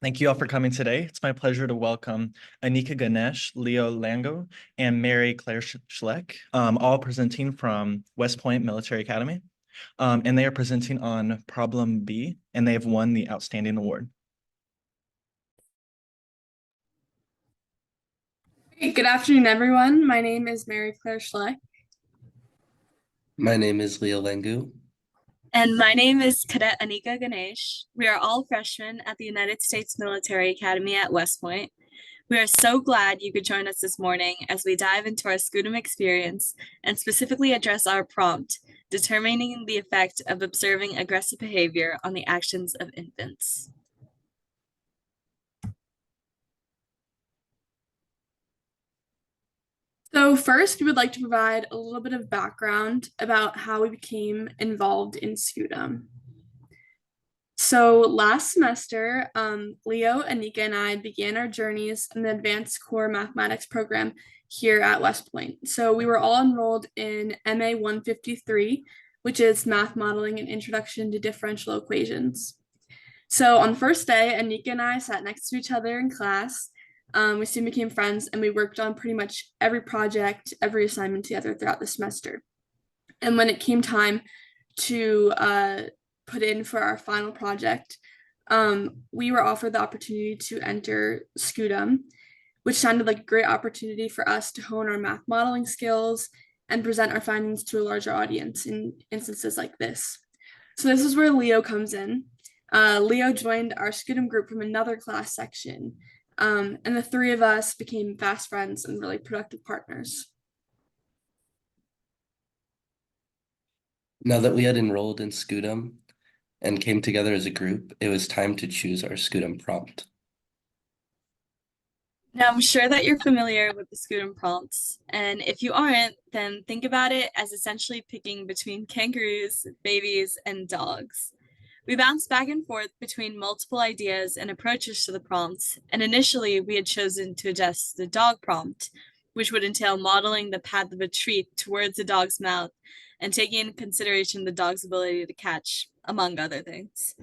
Thank you all for coming today. It's my pleasure to welcome Anika, Ganesh, Leo Langou, and Mary Claire Schleck, all presenting from West Point Military Academy. And they are presenting on Problem B, and they have won the Outstanding Award. Good afternoon, everyone. My name is Mary Claire Schleck. My name is Leo Langou. And my name is Cadet Anika Ganesh. We are all freshmen at the United States Military Academy at West Point. We are so glad you could join us this morning as we dive into our SCUDEM experience and specifically address our prompt, determining the effect of observing aggressive behavior on the actions of infants. So first, we would like to provide a little bit of background about how we became involved in SCUDEM. So last semester, Leo, Anika, and I began our journeys in the Advanced Core Mathematics program here at West Point. So we were all enrolled in MA 153, which is Math Modeling and Introduction to Differential Equations. So on the first day, Anika and I sat next to each other in class. We soon became friends, and we worked on pretty much every project, every assignment together throughout the semester. And when it came time to put in for our final project, we were offered the opportunity to enter SCUDEM, which sounded like a great opportunity for us to hone our math modeling skills and present our findings to a larger audience in instances like this. So this is where Leo comes in. Leo joined our SCUDEM group from another class section. And the three of us became fast friends and really productive partners. Now that we had enrolled in SCUDEM and came together as a group, it was time to choose our SCUDEM prompt. Now, I'm sure that you're familiar with the SCUDEM prompts, and if you aren't, then think about it as essentially picking between kangaroos, babies, and dogs. We bounced back and forth between multiple ideas and approaches to the prompts, and initially we had chosen to adjust the dog prompt, which would entail modeling the path of a treat towards the dog's mouth and taking into consideration the dog's ability to catch, among other things.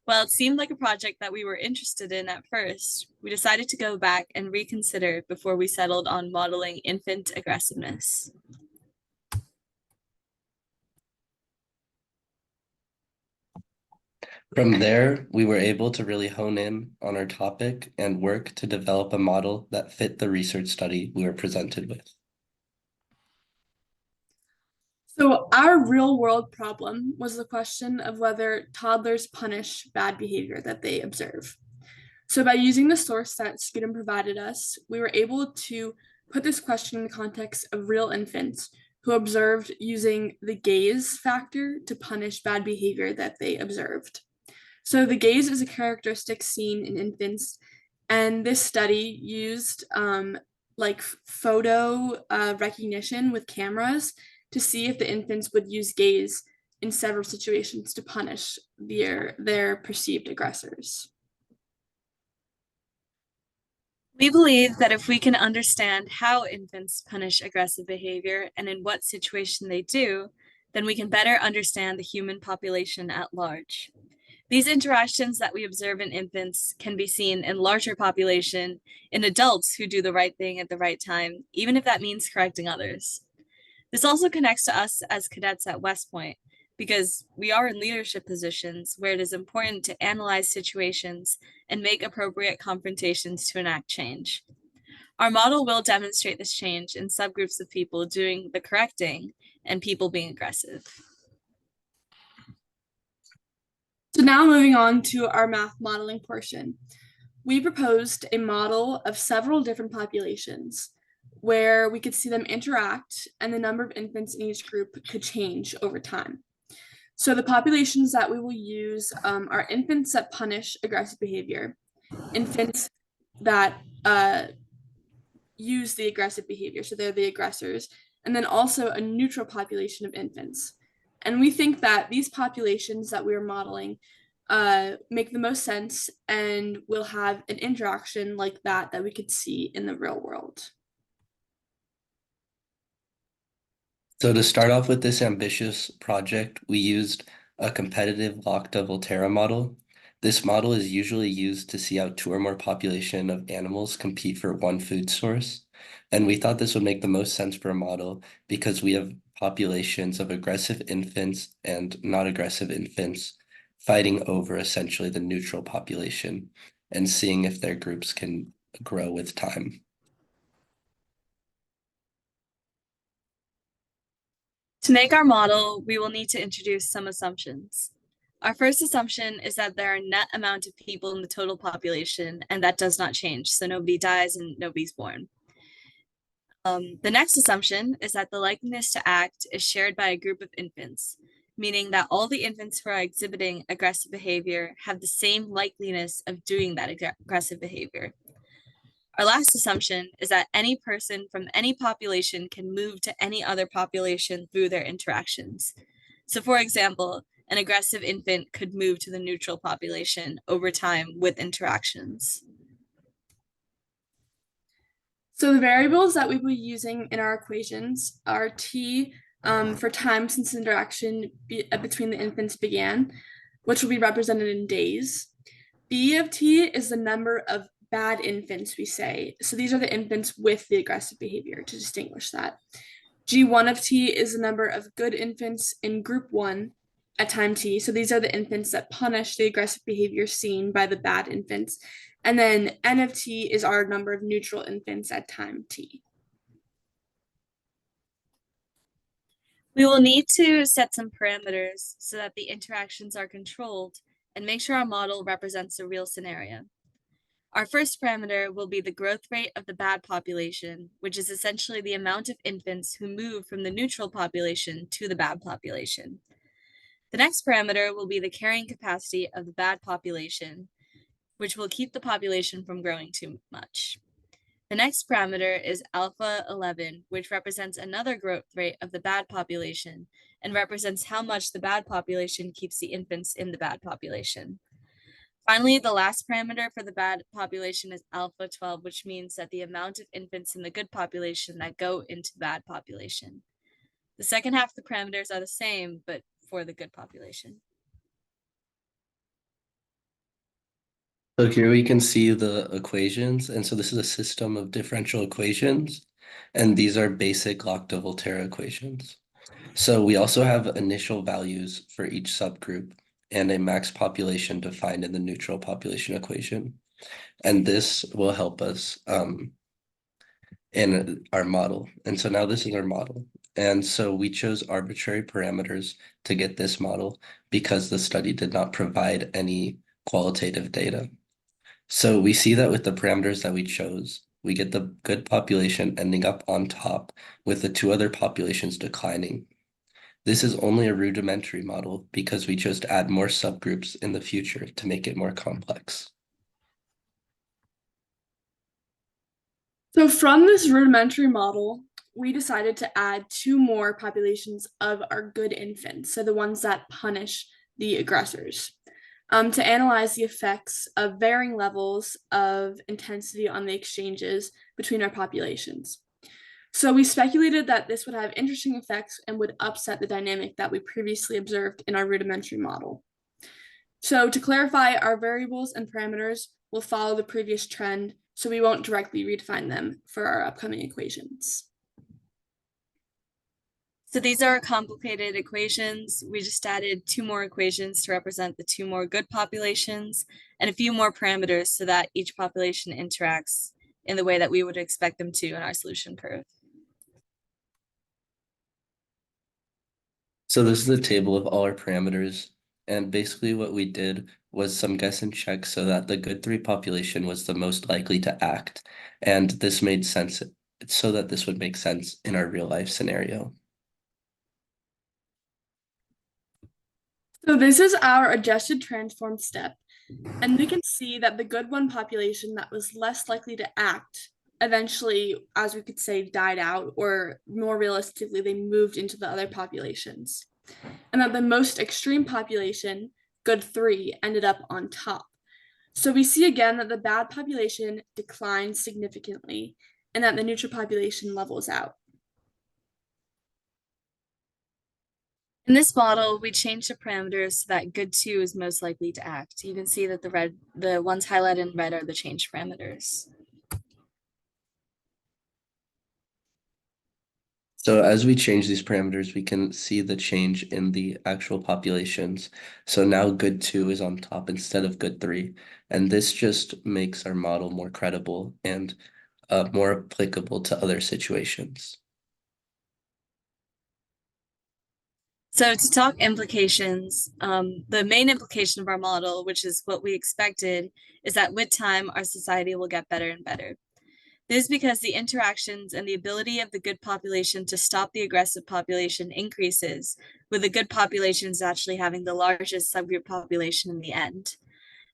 While it seemed like a project that we were interested in at first, we decided to go back and reconsider before we settled on modeling infant aggressiveness. From there, we were able to really hone in on our topic and work to develop a model that fit the research study we were presented with. So our real world problem was the question of whether toddlers punish bad behavior that they observe. So by using the source that SCUDEM provided us, we were able to put this question in the context of real infants who observed using the gaze factor to punish bad behavior that they observed. So the gaze is a characteristic seen in infants, and this study used like photo recognition with cameras to see if the infants would use gaze in several situations to punish their perceived aggressors. We believe that if we can understand how infants punish aggressive behavior and in what situation they do, then we can better understand the human population at large. These interactions that we observe in infants can be seen in larger population in adults who do the right thing at the right time, even if that means correcting others. This also connects to us as cadets at West Point, because we are in leadership positions where it is important to analyze situations and make appropriate confrontations to enact change. Our model will demonstrate this change in subgroups of people doing the correcting and people being aggressive. So now moving on to our math modeling portion. We proposed a model of several different populations where we could see them interact and the number of infants in each group could change over time. So the populations that we will use are infants that punish aggressive behavior, infants that use the aggressive behavior, so they're the aggressors, and then also a neutral population of infants. And we think that these populations that we are modeling make the most sense and will have an interaction like that we could see in the real world. So to start off with this ambitious project, we used a competitive Lotka-Volterra model This model is usually used to see how two or more population of animals compete for one food source. And we thought this would make the most sense for a model because we have populations of aggressive infants and not aggressive infants fighting over essentially the neutral population and seeing if their groups can grow with time. To make our model, we will need to introduce some assumptions. Our first assumption is that there are a net amount of people in the total population, and that does not change, so nobody dies and nobody's born. The next assumption is that the likeliness to act is shared by a group of infants, meaning that all the infants who are exhibiting aggressive behavior have the same likeliness of doing that aggressive behavior. Our last assumption is that any person from any population can move to any other population through their interactions. So for example, an aggressive infant could move to the neutral population over time with interactions. So the variables that we will be using in our equations are t for time since interaction between the infants began, which will be represented in days. B of t is the number of bad infants, we say. So these are the infants with the aggressive behavior to distinguish that. G1 of t is the number of good infants in group 1 at time t. So these are the infants that punish the aggressive behavior seen by the bad infants. And then n of t is our number of neutral infants at time t. We will need to set some parameters so that the interactions are controlled and make sure our model represents a real scenario. Our first parameter will be the growth rate of the bad population, which is essentially the amount of infants who move from the neutral population to the bad population. The next parameter will be the carrying capacity of the bad population, which will keep the population from growing too much. The next parameter is alpha 11, which represents another growth rate of the bad population and represents how much the bad population keeps the infants in the bad population. Finally, the last parameter for the bad population is alpha 12, which means that the amount of infants in the good population that go into the bad population. The second half of the parameters are the same, but for the good population. So here we can see the equations. And so this is a system of differential equations. And these are basic Lotka-Volterra equations. So we also have initial values for each subgroup and a max population defined in the neutral population equation. And this will help us in our model. And so now this is our model. And so we chose arbitrary parameters to get this model because the study did not provide any qualitative data. So we see that with the parameters that we chose, we get the good population ending up on top with the two other populations declining. This is only a rudimentary model because we chose to add more subgroups in the future to make it more complex. So from this rudimentary model, we decided to add two more populations of our good infants, so the ones that punish the aggressors, to analyze the effects of varying levels of intensity on the exchanges between our populations. So we speculated that this would have interesting effects and would upset the dynamic that we previously observed in our rudimentary model. So to clarify, our variables and parameters will follow the previous trend, so we won't directly redefine them for our upcoming equations. So these are complicated equations. We just added two more equations to represent the two more good populations and a few more parameters so that each population interacts in the way that we would expect them to in our solution curve. So this is the table of all our parameters. And basically what we did was some guess and check so that the good 3 population was the most likely to act. And this made sense so that this would make sense in our real life scenario. So this is our adjusted transform step. And we can see that the good 1 population that was less likely to act eventually, as we could say, died out, or more realistically, they moved into the other populations. And that the most extreme population, good 3, ended up on top. So we see again that the bad population declines significantly and that the neutral population levels out. In this model, we change the parameters so that good 2 is most likely to act. You can see that the ones highlighted in red are the change parameters. So as we change these parameters, we can see the change in the actual populations. So now good 2 is on top instead of good 3. And this just makes our model more credible and more applicable to other situations. So to talk implications, the main implication of our model, which is what we expected, is that with time, our society will get better and better. This is because the interactions and the ability of the good population to stop the aggressive population increases, with the good populations actually having the largest subgroup population in the end.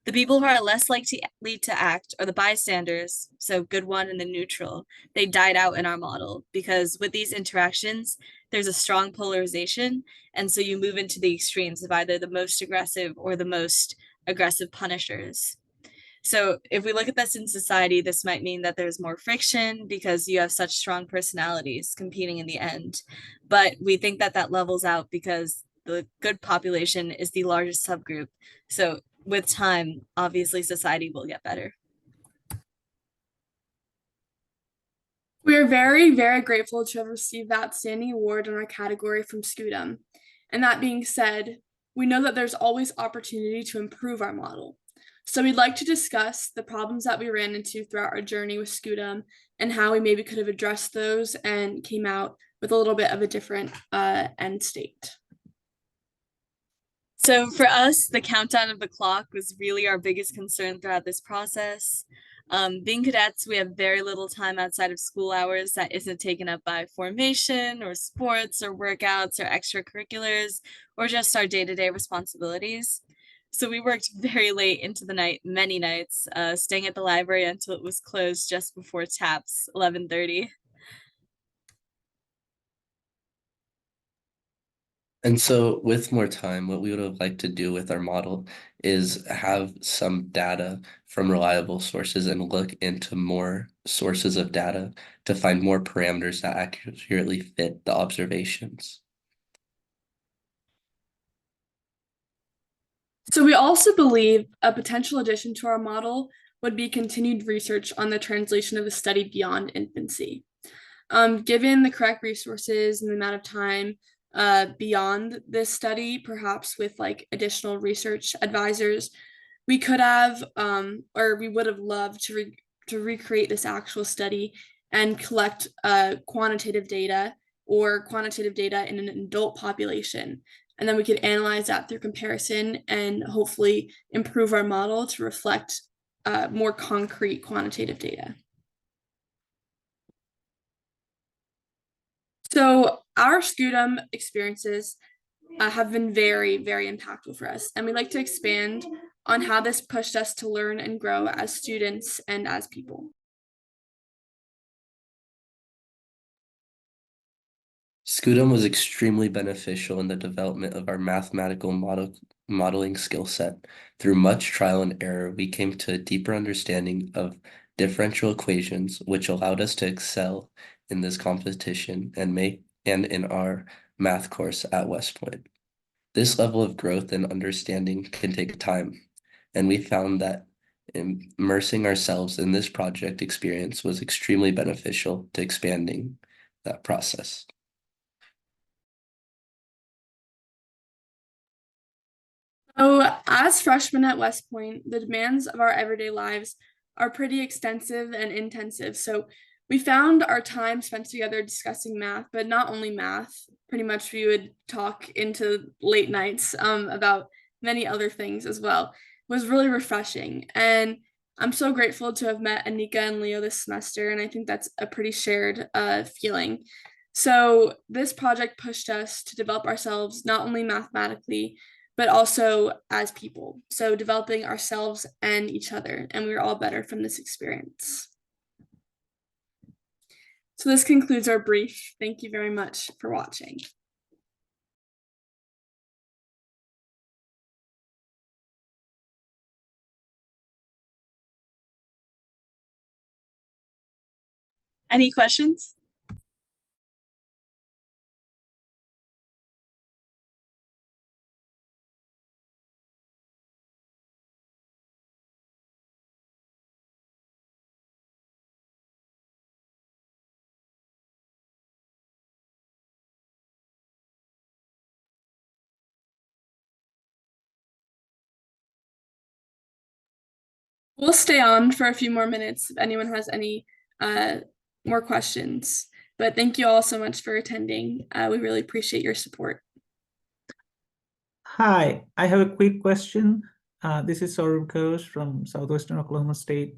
The people who are less likely to act are the bystanders, so good 1 and the neutral. They died out in our model because with these interactions, there's a strong polarization, and so you move into the extremes of either the most aggressive or the most aggressive punishers. So if we look at this in society, this might mean that there's more friction because you have such strong personalities competing in the end. But we think that that levels out because the good population is the largest subgroup. So with time, obviously society will get better. We are very, very grateful to have received that standing award in our category from SCUDEM. And that being said, we know that there's always opportunity to improve our model. So we'd like to discuss the problems that we ran into throughout our journey with SCUDEM and how we maybe could have addressed those and came out with a little bit of a different end state. So for us, the countdown of the clock was really our biggest concern throughout this process. Being cadets, we have very little time outside of school hours that isn't taken up by formation or sports or workouts or extracurriculars or just our day-to-day responsibilities. So we worked very late into the night, many nights, staying at the library until it was closed just before TAPS, 11:30. And so with more time, what we would have liked to do with our model is have some data from reliable sources and look into more sources of data to find more parameters that accurately fit the observations. So we also believe a potential addition to our model would be continued research on the translation of the study beyond infancy. Given the correct resources and the amount of time beyond this study, perhaps with like additional research advisors, we could have or we would have loved to recreate this actual study and collect quantitative data or quantitative data in an adult population. And then we could analyze that through comparison and hopefully improve our model to reflect more concrete quantitative data. So our SCUDEM experiences have been very, very impactful for us. And we'd like to expand on how this pushed us to learn and grow as students and as people. SCUDEM was extremely beneficial in the development of our mathematical modeling skill set. Through much trial and error, we came to a deeper understanding of differential equations, which allowed us to excel in this competition and in our math course at West Point. This level of growth and understanding can take time, and we found that immersing ourselves in this project experience was extremely beneficial to expanding that process. So, as freshmen at West Point, the demands of our everyday lives are pretty extensive and intensive. So, we found our time spent together discussing math, but not only math. Pretty much, we would talk into late nights about many other things as well. It was really refreshing. And I'm so grateful to have met Anika and Leo this semester. And I think that's a pretty shared feeling. So, this project pushed us to develop ourselves not only mathematically, but also as people. So developing ourselves and each other, and we were all better from this experience. So this concludes our brief. Thank you very much for watching. Any questions? We'll stay on for a few more minutes if anyone has any more questions. But thank you all so much for attending. We really appreciate your support. Hi, I have a quick question. This is Saurabh Ghosh from Southwestern Oklahoma State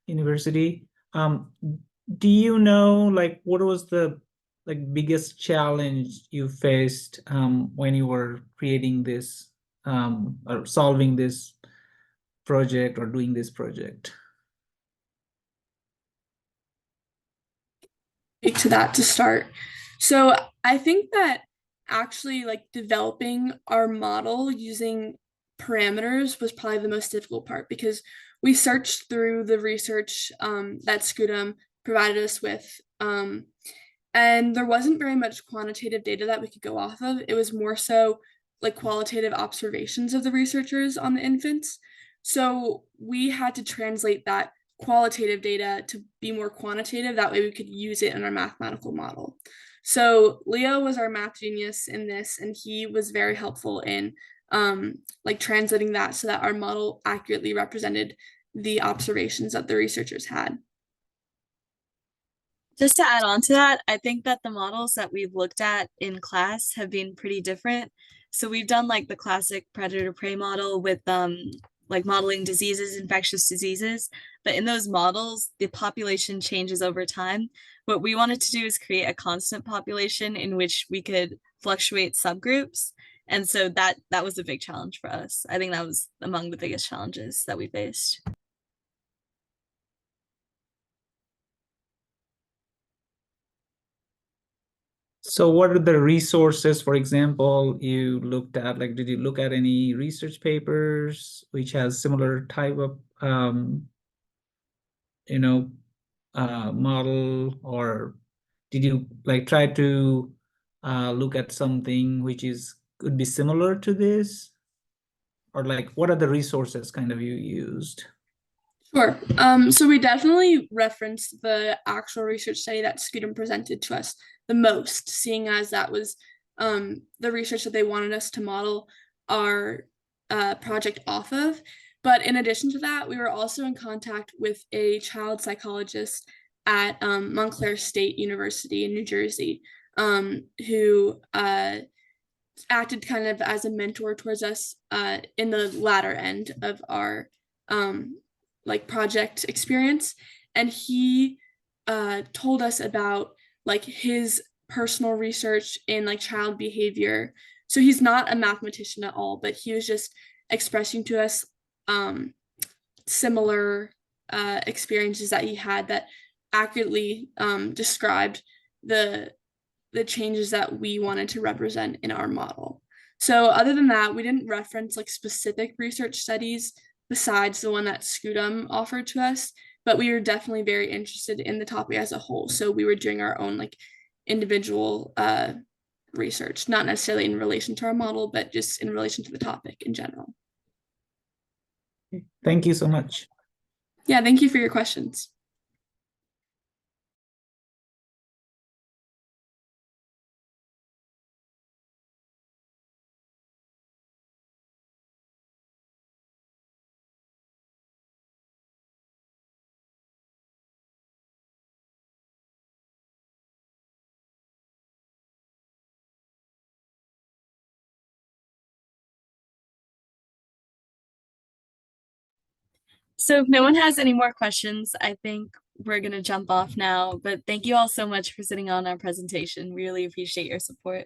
University. Do you know, like, what was the biggest challenge you faced when you were creating this or solving this project or doing this project? To that to start. So I think that actually like developing our model using parameters was probably the most difficult part because we searched through the research that SCUDEM provided us with, and there wasn't very much quantitative data that we could go off of. It was more so like qualitative observations of the researchers on the infants. So we had to translate that qualitative data to be more quantitative. That way we could use it in our mathematical model. So Leo was our math genius in this, and he was very helpful in like translating that so that our model accurately represented the observations that the researchers had. Just to add on to that, I think that the models that we've looked at in class have been pretty different. So we've done like the classic predator-prey model with like modeling diseases, infectious diseases, but in those models, the population changes over time. What we wanted to do is create a constant population in which we could fluctuate subgroups. And so that was a big challenge for us. I think that was among the biggest challenges that we faced. So what are the resources, for example, you looked at? Like, did you look at any research papers which has similar type of, model, or did you like try to look at something which could be similar to this? Or like, what are the resources kind of you used? Sure. So we definitely referenced the actual research study that SCUDEM presented to us the most, seeing as that was the research that they wanted us to model our project off of. But in addition to that, we were also in contact with a child psychologist at Montclair State University in New Jersey, who acted kind of as a mentor towards us in the latter end of our like project experience. And he told us about like his personal research in like child behavior. So he's not a mathematician at all, but he was just expressing to us similar experiences that he had that accurately described the changes that we wanted to represent in our model. So other than that, we didn't reference like specific research studies besides the one that SCUDEM offered to us, but we were definitely very interested in the topic as a whole. So we were doing our own like individual research, not necessarily in relation to our model, but just in relation to the topic in general. Thank you so much. Yeah, thank you for your questions. So if no one has any more questions, I think we're going to jump off now. But thank you all so much for sitting on our presentation. Really appreciate your support.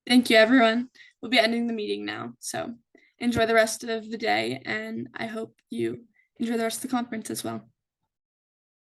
Thank you, everyone. We'll be ending the meeting now. So enjoy the rest of the day, and I hope you enjoy the rest of the conference as well.